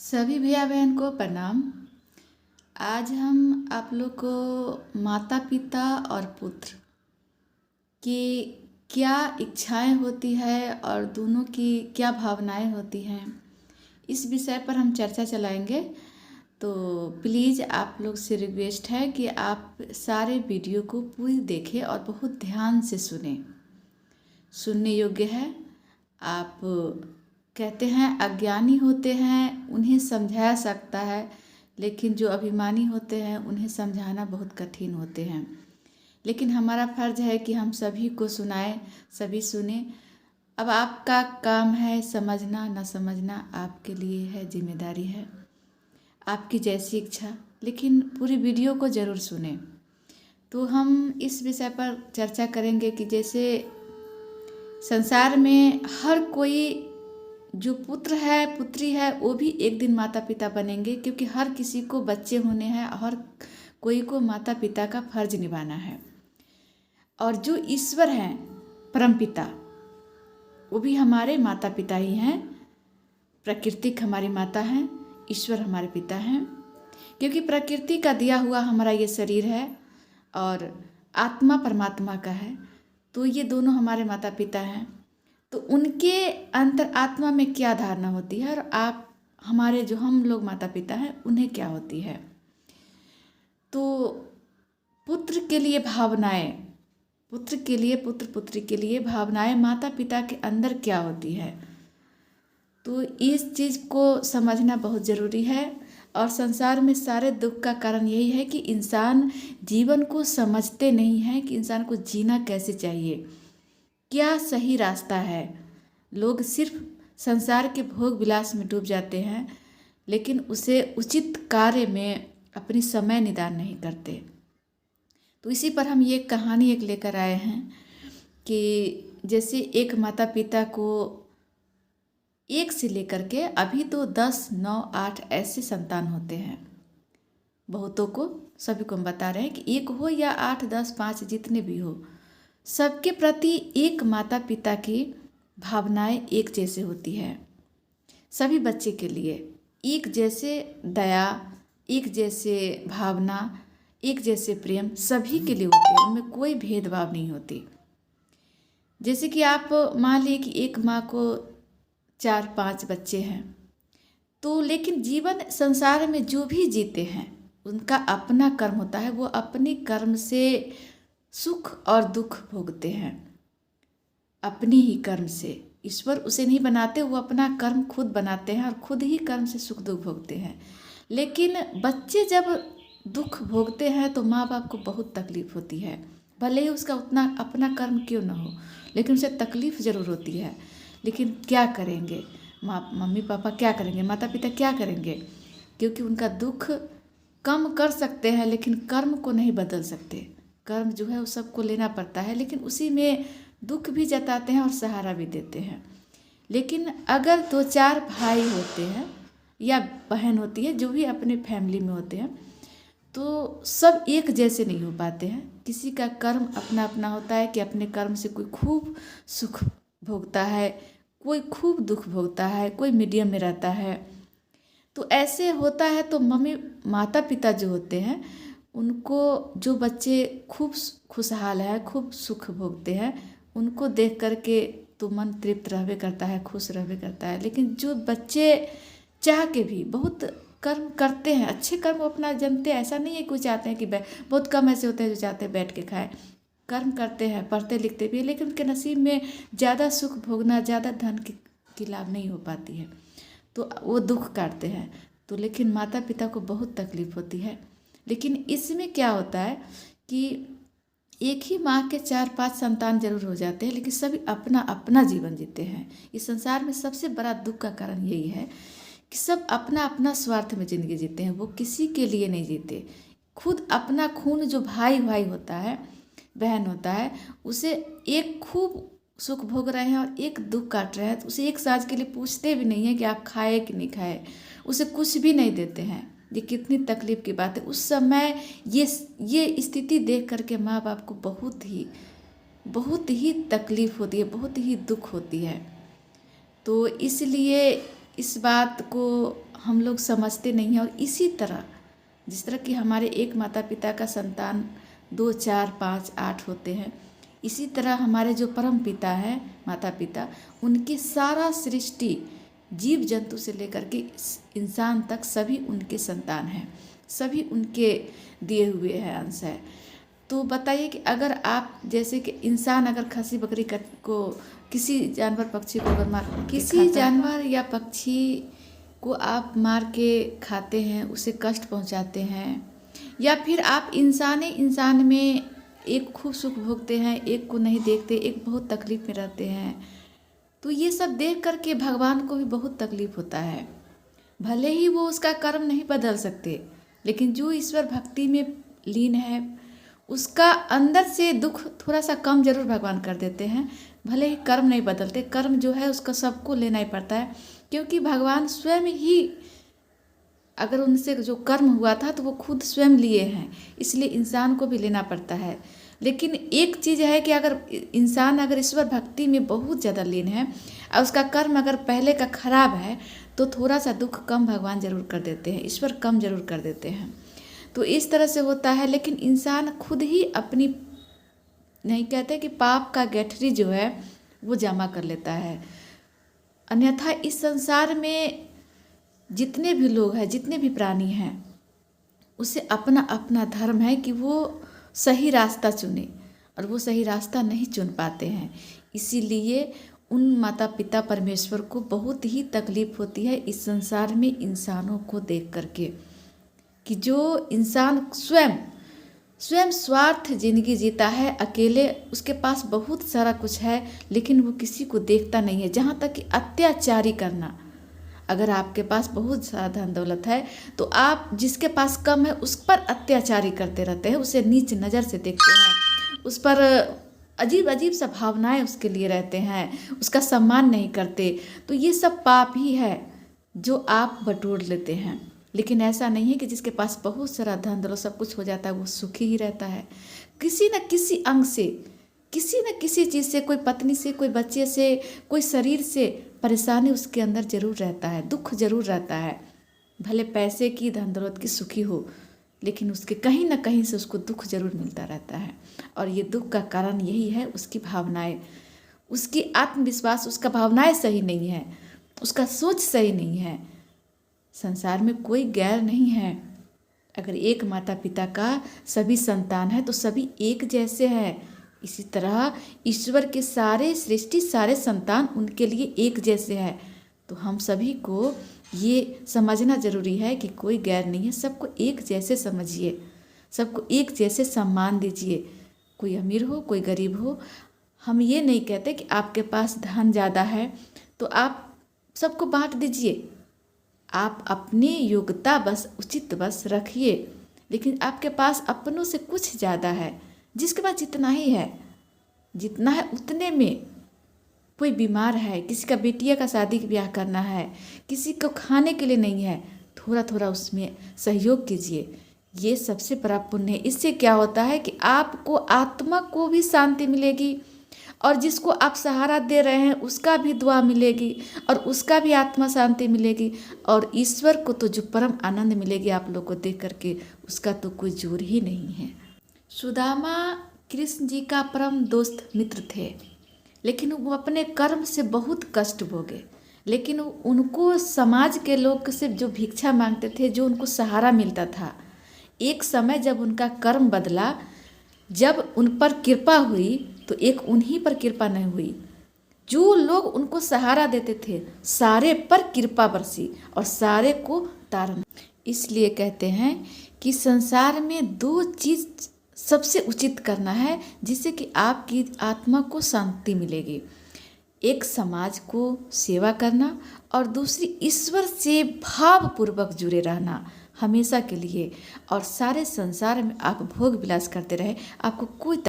सभी भैया बहन को प्रणाम। आज हम आप लोग को माता पिता और पुत्र की क्या इच्छाएं होती है और दोनों की क्या भावनाएं होती हैं, इस विषय पर हम चर्चा चलाएंगे। तो प्लीज़ आप लोग से रिक्वेस्ट है कि आप सारे वीडियो को पूरी देखें और बहुत ध्यान से सुने। सुनने योग्य है। आप कहते हैं अज्ञानी होते हैं उन्हें समझाया सकता है, लेकिन जो अभिमानी होते हैं उन्हें समझाना बहुत कठिन होते हैं। लेकिन हमारा फर्ज है कि हम सभी को सुनाएं, सभी सुने। अब आपका काम है समझना न समझना, आपके लिए है, जिम्मेदारी है, आपकी जैसी इच्छा, लेकिन पूरी वीडियो को ज़रूर सुने। तो हम इस विषय पर चर्चा करेंगे कि जैसे संसार में हर कोई जो पुत्र है पुत्री है वो भी एक दिन माता पिता बनेंगे, क्योंकि हर किसी को बच्चे होने हैं, हर कोई को माता पिता का फर्ज निभाना है। और जो ईश्वर हैं परम पिता, वो भी हमारे माता पिता ही हैं। प्रकृति हमारी माता हैं, ईश्वर हमारे पिता हैं, क्योंकि प्रकृति का दिया हुआ हमारा ये शरीर है और आत्मा परमात्मा का है। तो ये दोनों हमारे माता पिता हैं। तो उनके अंतर आत्मा में क्या धारणा होती है और आप हमारे जो हम लोग माता पिता हैं उन्हें क्या होती है। तो पुत्र के लिए भावनाएं, पुत्र के लिए, पुत्र पुत्री के लिए भावनाएं माता पिता के अंदर क्या होती है, तो इस चीज़ को समझना बहुत ज़रूरी है। और संसार में सारे दुख का कारण यही है कि इंसान जीवन को समझते नहीं है कि इंसान को जीना कैसे चाहिए, क्या सही रास्ता है। लोग सिर्फ संसार के भोग विलास में डूब जाते हैं, लेकिन उसे उचित कार्य में अपनी समय निदान नहीं करते। तो इसी पर हम ये कहानी एक लेकर आए हैं कि जैसे एक माता पिता को एक से लेकर के अभी तो 10, 9, 8 ऐसे संतान होते हैं। बहुतों को, सभी को हम बता रहे हैं कि एक हो या 8, 10, 5 जितने भी हो, सबके प्रति एक माता पिता की भावनाएं एक जैसे होती है। सभी बच्चे के लिए एक जैसे दया, एक जैसे भावना, एक जैसे प्रेम सभी के लिए होते हैं, उनमें कोई भेदभाव नहीं होती। जैसे कि आप मान लीजिए कि एक माँ को 4-5 बच्चे हैं, तो लेकिन जीवन संसार में जो भी जीते हैं उनका अपना कर्म होता है, वो अपने कर्म से सुख और दुख भोगते हैं, अपने ही कर्म से। ईश्वर उसे नहीं बनाते, वो अपना कर्म खुद बनाते हैं और खुद ही कर्म से सुख दुख भोगते हैं। लेकिन बच्चे जब दुख भोगते हैं तो माँ बाप को बहुत तकलीफ होती है, भले ही उसका उतना अपना कर्म क्यों ना हो, लेकिन उसे तकलीफ ज़रूर होती है। लेकिन क्या करेंगे, मम्मी पापा क्या करेंगे, माता पिता क्या करेंगे, क्योंकि उनका दुख कम कर सकते हैं लेकिन कर्म को नहीं बदल सकते। कर्म जो है वो सबको लेना पड़ता है, लेकिन उसी में दुख भी जताते हैं और सहारा भी देते हैं। लेकिन अगर 2-4 भाई होते हैं या बहन होती है, जो भी अपने फैमिली में होते हैं, तो सब एक जैसे नहीं हो पाते हैं। किसी का कर्म अपना अपना होता है कि अपने कर्म से कोई खूब सुख भोगता है, कोई खूब दुख भोगता है, कोई मीडियम में रहता है। तो ऐसे होता है। तो मम्मी माता पिता जो होते हैं उनको जो बच्चे खूब खुशहाल है, खूब सुख भोगते हैं, उनको देख करके तो मन तृप्त रहबे करता है, खुश रहबे करता है। लेकिन जो बच्चे चाह के भी बहुत कर्म करते हैं, अच्छे कर्म अपना जनते हैं, ऐसा नहीं है कोई चाहते हैं कि बहुत कम ऐसे होते हैं जो चाहते हैं बैठ के खाएं। कर्म करते हैं, पढ़ते लिखते भी हैं, लेकिन उनके नसीब में ज़्यादा सुख भोगना, ज़्यादा धन की लाभ नहीं हो पाती है, तो वो दुख काटते हैं। तो लेकिन माता पिता को बहुत तकलीफ होती है। लेकिन इसमें क्या होता है कि एक ही माँ के 4-5 संतान जरूर हो जाते हैं, लेकिन सभी अपना अपना जीवन जीते हैं। इस संसार में सबसे बड़ा दुख का कारण यही है कि सब अपना अपना स्वार्थ में ज़िंदगी जीते हैं, वो किसी के लिए नहीं जीते। खुद अपना खून जो भाई भाई होता है, बहन होता है, उसे एक खूब सुख भोग रहे हैं और एक दुख काट रहे हैं, तो उसे एक साँझ के लिए पूछते भी नहीं है कि आप खाए कि नहीं खाए, उसे कुछ भी नहीं देते हैं। ये कितनी तकलीफ की बात है। उस समय ये स्थिति देख करके माँ बाप को बहुत ही तकलीफ होती है, बहुत ही दुख होती है। तो इसलिए इस बात को हम लोग समझते नहीं हैं। और इसी तरह जिस तरह कि हमारे एक माता पिता का संतान 2, 4, 5, 8 होते हैं, इसी तरह हमारे जो परम पिता हैं माता पिता, उनकी सारा सृष्टि जीव जंतु से लेकर के इंसान तक सभी उनके संतान हैं, सभी उनके दिए हुए हैं, अंश है। तो बताइए कि अगर आप जैसे कि इंसान अगर खसी बकरी को किसी जानवर पक्षी को अगर किसी जानवर या पक्षी को आप मार के खाते हैं, उसे कष्ट पहुंचाते हैं, या फिर आप इंसान में एक खूब सुख भोगते हैं, एक को नहीं देखते, एक बहुत तकलीफ में रहते हैं, तो ये सब देख करके भगवान को भी बहुत तकलीफ होता है। भले ही वो उसका कर्म नहीं बदल सकते, लेकिन जो ईश्वर भक्ति में लीन है उसका अंदर से दुख थोड़ा सा कम जरूर भगवान कर देते हैं। भले ही कर्म नहीं बदलते, कर्म जो है उसका सबको लेना ही पड़ता है, क्योंकि भगवान स्वयं ही अगर उनसे जो कर्म हुआ था तो वो खुद स्वयं लिए हैं, इसलिए इंसान को भी लेना पड़ता है। लेकिन एक चीज़ है कि अगर इंसान अगर ईश्वर भक्ति में बहुत ज़्यादा लीन है और उसका कर्म अगर पहले का खराब है तो थोड़ा सा दुख कम भगवान जरूर कर देते हैं, ईश्वर कम जरूर कर देते हैं। तो इस तरह से होता है। लेकिन इंसान खुद ही अपनी, नहीं कहते कि पाप का गठरी जो है वो जमा कर लेता है। अन्यथा इस संसार में जितने भी लोग हैं, जितने भी प्राणी हैं, उसे अपना अपना धर्म है कि वो सही रास्ता चुने, और वो सही रास्ता नहीं चुन पाते हैं। इसीलिए उन माता पिता परमेश्वर को बहुत ही तकलीफ होती है इस संसार में इंसानों को देख करके, कि जो इंसान स्वयं स्वार्थ जिंदगी जीता है, अकेले, उसके पास बहुत सारा कुछ है लेकिन वो किसी को देखता नहीं है। जहाँ तक कि अत्याचारी करना, अगर आपके पास बहुत सारा धन दौलत है तो आप जिसके पास कम है उस पर अत्याचारी करते रहते हैं, उसे नीच नज़र से देखते हैं, उस पर अजीब अजीब सा भावनाएं उसके लिए रहते हैं, उसका सम्मान नहीं करते। तो ये सब पाप ही है जो आप बटोर लेते हैं। लेकिन ऐसा नहीं है कि जिसके पास बहुत सारा धन दौलत सब कुछ हो जाता है वो सुखी ही रहता है। किसी न किसी अंग से, किसी न किसी चीज़ से, कोई पत्नी से, कोई बच्चे से, कोई शरीर से परेशानी उसके अंदर जरूर रहता है, दुख जरूर रहता है। भले पैसे की, धन दौलत की सुखी हो, लेकिन उसके कहीं ना कहीं से उसको दुख जरूर मिलता रहता है। और ये दुख का कारण यही है उसकी भावनाएं, उसकी आत्मविश्वास, उसका भावनाएं सही नहीं है, उसका सोच सही नहीं है। संसार में कोई गैर नहीं है। अगर एक माता पिता का सभी संतान है तो सभी एक जैसे हैं। इसी तरह ईश्वर के सारे सृष्टि, सारे संतान उनके लिए एक जैसे हैं। तो हम सभी को ये समझना जरूरी है कि कोई गैर नहीं है, सबको एक जैसे समझिए, सबको एक जैसे सम्मान दीजिए। कोई अमीर हो, कोई गरीब हो, हम ये नहीं कहते कि आपके पास धन ज़्यादा है तो आप सबको बांट दीजिए। आप अपनी योग्यता बस उचित बस रखिए। लेकिन आपके पास अपनों से कुछ ज़्यादा है, जिसके पास जितना ही है, जितना है उतने में, कोई बीमार है, किसी का बेटिया का शादी ब्याह करना है, किसी को खाने के लिए नहीं है, थोड़ा थोड़ा उसमें सहयोग कीजिए। ये सबसे बड़ा पुण्य है। इससे क्या होता है कि आपको आत्मा को भी शांति मिलेगी, और जिसको आप सहारा दे रहे हैं उसका भी दुआ मिलेगी, और उसका भी आत्मा शांति मिलेगी, और ईश्वर को तो जो परम आनंद मिलेगी आप लोग को देख करके, उसका तो कोई जोर ही नहीं है। सुदामा कृष्ण जी का परम दोस्त मित्र थे, लेकिन वो अपने कर्म से बहुत कष्ट भोगे। लेकिन उनको समाज के लोग से जो भिक्षा मांगते थे, जो उनको सहारा मिलता था, एक समय जब उनका कर्म बदला, जब उन पर कृपा हुई तो एक उन्हीं पर कृपा नहीं हुई। जो लोग उनको सहारा देते थे सारे पर कृपा बरसी और सारे को तारन। इसलिए कहते हैं कि संसार में दो चीज़ सबसे उचित करना है जिससे कि आपकी आत्मा को शांति मिलेगी। एक समाज को सेवा करना, और दूसरी ईश्वर से भावपूर्वक जुड़े रहना हमेशा के लिए। और सारे संसार में आप भोग विलास करते रहे, आपको कोई